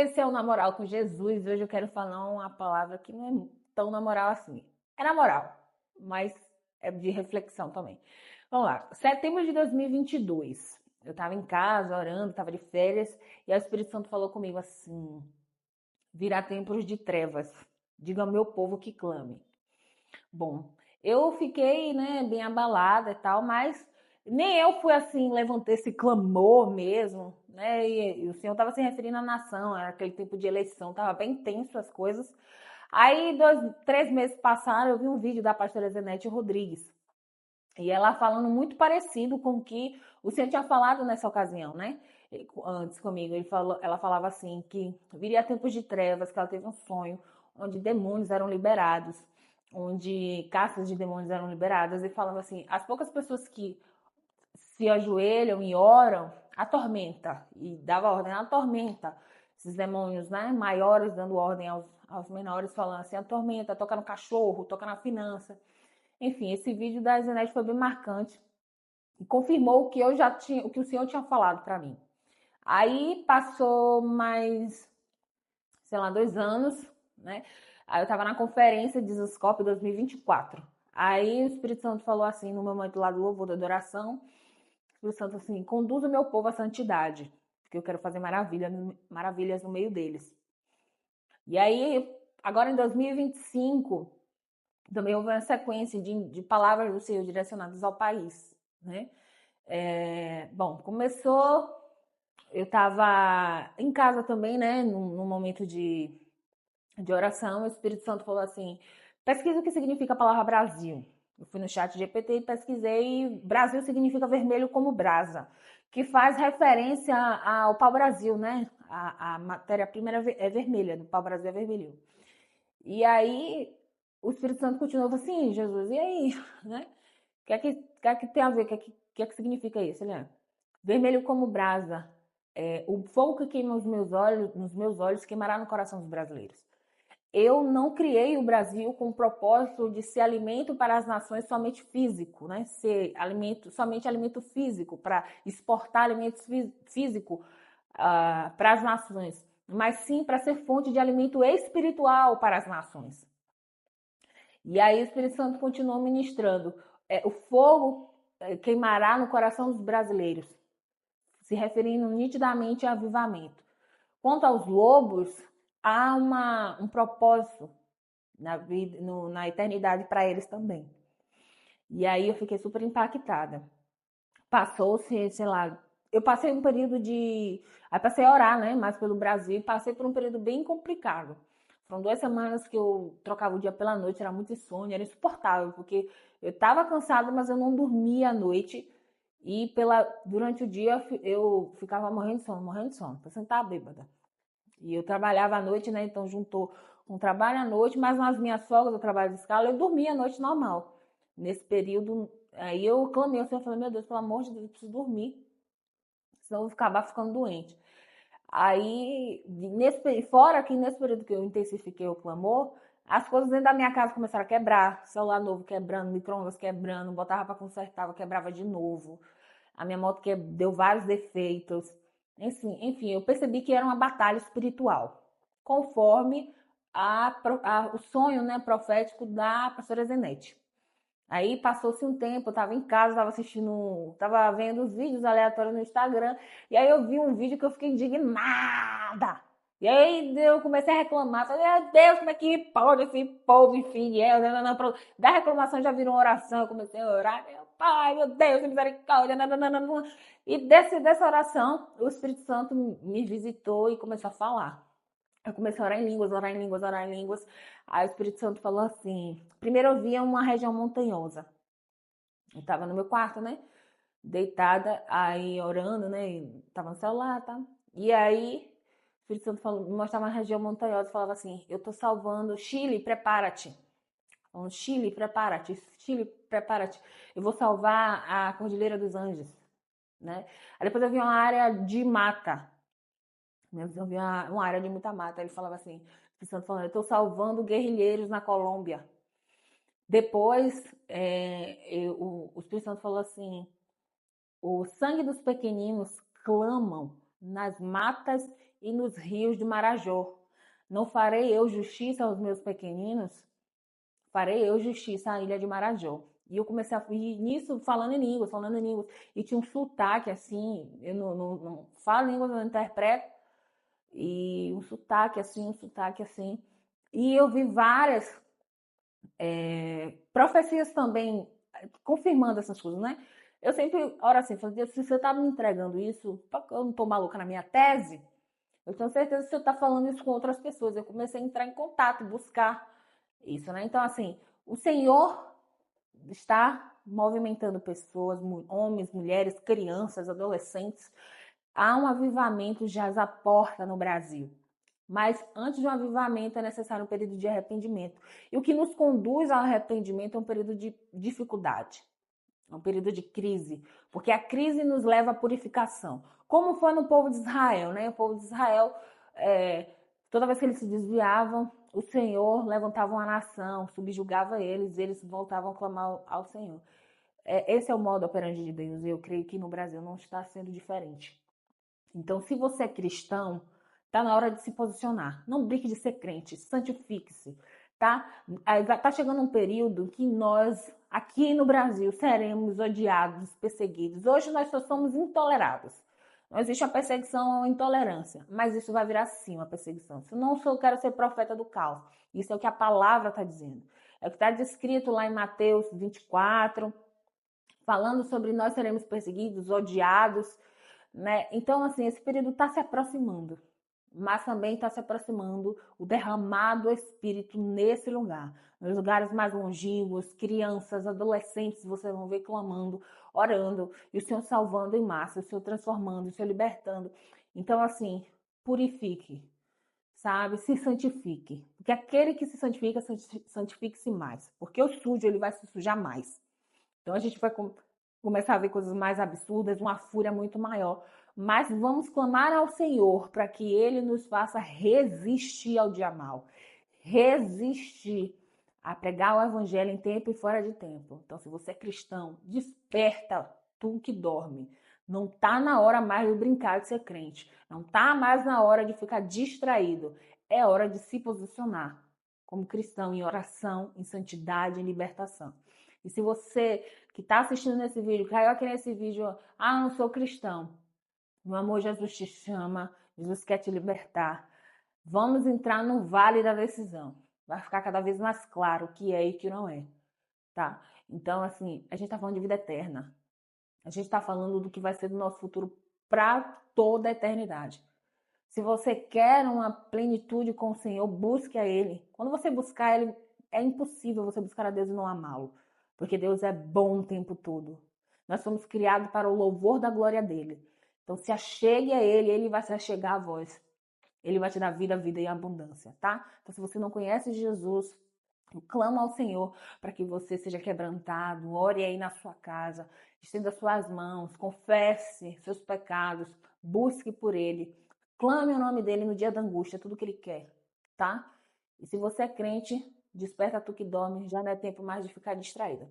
esse é o Na Moral com Jesus. Hoje eu quero falar uma palavra que não é tão na moral assim. É na moral, mas é de reflexão também. Vamos lá. Setembro de 2022. Eu estava em casa, orando, estava de férias, e o Espírito Santo falou comigo assim: virá tempos de trevas. Diga ao meu povo que clame. Bom, eu fiquei, né, bem abalada e tal, mas nem eu fui assim, levantei esse clamor mesmo, né? E o Senhor estava se referindo à nação, era aquele tempo de eleição, estava bem tenso as coisas. Aí, 3 meses passaram, eu vi um vídeo da pastora Zenete Rodrigues. E ela falando muito parecido com o que o Senhor tinha falado nessa ocasião, né? Antes comigo, ela falava assim, que viria tempos de trevas, que ela teve um sonho onde demônios eram liberados, onde castas de demônios eram liberadas, e falava assim, as poucas pessoas que se ajoelham e oram, atormenta, e dava ordem, atormenta esses demônios, né, maiores, dando ordem aos menores, falando assim, atormenta, toca no cachorro, toca na finança. Enfim, esse vídeo da Zenete foi bem marcante e confirmou o que eu já tinha, o que o Senhor tinha falado para mim. Aí passou mais, sei lá, 2 anos, né? Aí eu estava na conferência de Zuscope 2024. Aí o Espírito Santo falou assim, no momento lá do louvor da adoração, o Espírito Santo assim, conduza o meu povo à santidade, porque eu quero fazer maravilhas no meio deles. E aí, agora em 2025, também houve uma sequência de palavras do Senhor direcionadas ao país, né? Bom, começou, eu estava em casa também, né, num momento de oração, o Espírito Santo falou assim, pesquisa o que significa a palavra Brasil. Eu fui no chat GPT e pesquisei, Brasil significa vermelho como brasa, que faz referência ao pau-brasil, né? A matéria-prima é vermelha, do pau-brasil é vermelho. E aí, o Espírito Santo continuou assim, Jesus, e aí, né? O que é que tem a ver? O que é que significa isso, Eliane? Vermelho como brasa. O fogo que queima nos meus olhos queimará no coração dos brasileiros. Eu não criei o Brasil com o propósito de ser alimento para as nações somente físico, né? Ser somente alimento físico, para exportar alimentos físico para as nações, mas sim para ser fonte de alimento espiritual para as nações. E aí o Espírito Santo continuou ministrando. O fogo queimará no coração dos brasileiros, se referindo nitidamente a avivamento. Quanto aos lobos, há um propósito na eternidade para eles também. E aí eu fiquei super impactada. Passou-se, sei lá, eu passei um período de... Aí passei a orar, né, mais pelo Brasil, e passei por um período bem complicado. Foram 2 semanas que eu trocava o dia pela noite, era muito insônia, era insuportável, porque eu estava cansada, mas eu não dormia à noite. E durante o dia eu ficava morrendo de sono, parecendo que estava bêbada. E eu trabalhava à noite, né? Então juntou um trabalho à noite, mas nas minhas folgas, eu trabalho de escala, eu dormia à noite normal. Nesse período, aí eu clamei ao Senhor, falei, meu Deus, pelo amor de Deus, eu preciso dormir, senão eu vou acabar ficando doente. Aí, fora que nesse período que eu intensifiquei o clamor, as coisas dentro da minha casa começaram a quebrar, celular novo quebrando, micro-ondas quebrando, botava para consertar, quebrava de novo. A minha moto deu vários defeitos. Enfim, eu percebi que era uma batalha espiritual, conforme o sonho, né, profético da pastora Zenete. Aí passou-se um tempo, eu estava em casa, estava vendo os vídeos aleatórios no Instagram, e aí eu vi um vídeo que eu fiquei indignada. E aí eu comecei a reclamar, falei, meu Deus, como é que pode esse povo infiel? Da reclamação já virou uma oração, eu comecei a orar, meu pai, meu Deus, misericórdia, nananana. E dessa oração, o Espírito Santo me visitou e começou a falar. Eu comecei a orar em línguas, orar em línguas, orar em línguas. Aí o Espírito Santo falou assim, primeiro eu via uma região montanhosa. Eu tava no meu quarto, né? Deitada, aí orando, né? Tava no celular, tá? E aí o Espírito Santo falou, me mostrava uma região montanhosa e falava assim, eu tô salvando Chile, prepara-te. Falando, Chile, prepara-te. Chile, prepara-te. Eu vou salvar a Cordilheira dos Andes, né? Aí depois eu vi uma área de mata. Eu vi uma área de muita mata. Ele falava assim, o Espírito Santo falando, eu tô salvando guerrilheiros na Colômbia. Depois, o Espírito Santo falou assim, o sangue dos pequeninos clamam nas matas e nos rios de Marajó. Não farei eu justiça aos meus pequeninos? Farei eu justiça à ilha de Marajó. E eu comecei a ir nisso falando em línguas, falando em línguas. E tinha um sotaque assim, eu não falo línguas, eu não interpreto. E um sotaque assim, um sotaque assim. E eu vi várias profecias também confirmando essas coisas, né? Eu sempre oro assim, falo, Deus, se você está me entregando isso, eu não estou maluca na minha tese, eu tenho certeza que você está falando isso com outras pessoas. Eu comecei a entrar em contato, buscar isso, né? Então, assim, o Senhor está movimentando pessoas, homens, mulheres, crianças, adolescentes. Há um avivamento já à porta no Brasil. Mas antes de um avivamento é necessário um período de arrependimento. E o que nos conduz ao arrependimento é um período de dificuldade, é um período de crise, porque a crise nos leva à purificação. Como foi no povo de Israel, né? O povo de Israel, toda vez que eles se desviavam, o Senhor levantava uma nação, subjugava eles, e eles voltavam a clamar ao Senhor. Esse é o modo operante de Deus, e eu creio que no Brasil não está sendo diferente. Então, se você é cristão, tá na hora de se posicionar. Não brinque de ser crente, santifique-se, tá? Tá chegando um período que nós, aqui no Brasil, seremos odiados, perseguidos. Hoje nós só somos intolerados. Não existe a perseguição ou a intolerância, mas isso vai virar sim uma perseguição. Se eu não sou, eu quero ser profeta do caos. Isso é o que a palavra está dizendo. É o que está descrito lá em Mateus 24, falando sobre nós seremos perseguidos, odiados, né? Então, assim, esse período está se aproximando, mas também está se aproximando o derramado Espírito nesse lugar. Nos lugares mais longínquos, crianças, adolescentes, vocês vão ver clamando, orando, e o Senhor salvando em massa, o Senhor transformando, o Senhor libertando. Então, assim, purifique, sabe? Se santifique. Porque aquele que se santifica, santifique-se mais. Porque o sujo, ele vai se sujar mais. Então a gente vai começar a ver coisas mais absurdas, uma fúria muito maior. Mas vamos clamar ao Senhor para que Ele nos faça resistir ao dia mal. Resistir a pregar o Evangelho em tempo e fora de tempo. Então, se você é cristão, desperta tu que dorme. Não tá na hora mais de brincar de ser crente. Não tá mais na hora de ficar distraído. É hora de se posicionar como cristão em oração, em santidade, em libertação. E se você que está assistindo nesse vídeo, caiu aqui nesse vídeo, não sou cristão. Meu amor, Jesus te chama, Jesus quer te libertar. Vamos entrar no vale da decisão. Vai ficar cada vez mais claro o que é e o que não é, tá? Então, assim, a gente está falando de vida eterna. A gente está falando do que vai ser do nosso futuro para toda a eternidade. Se você quer uma plenitude com o Senhor, busque a Ele. Quando você buscar Ele, é impossível você buscar a Deus e não amá-lo. Porque Deus é bom o tempo todo. Nós somos criados para o louvor da glória dele. Então se achegue a ele, ele vai se achegar a vós. Ele vai te dar vida, vida e abundância, tá? Então se você não conhece Jesus, clama ao Senhor para que você seja quebrantado, ore aí na sua casa, estenda suas mãos, confesse seus pecados, busque por ele, clame o nome dele no dia da angústia, tudo que ele quer, tá? E se você é crente, desperta tu que dorme, já não é tempo mais de ficar distraída.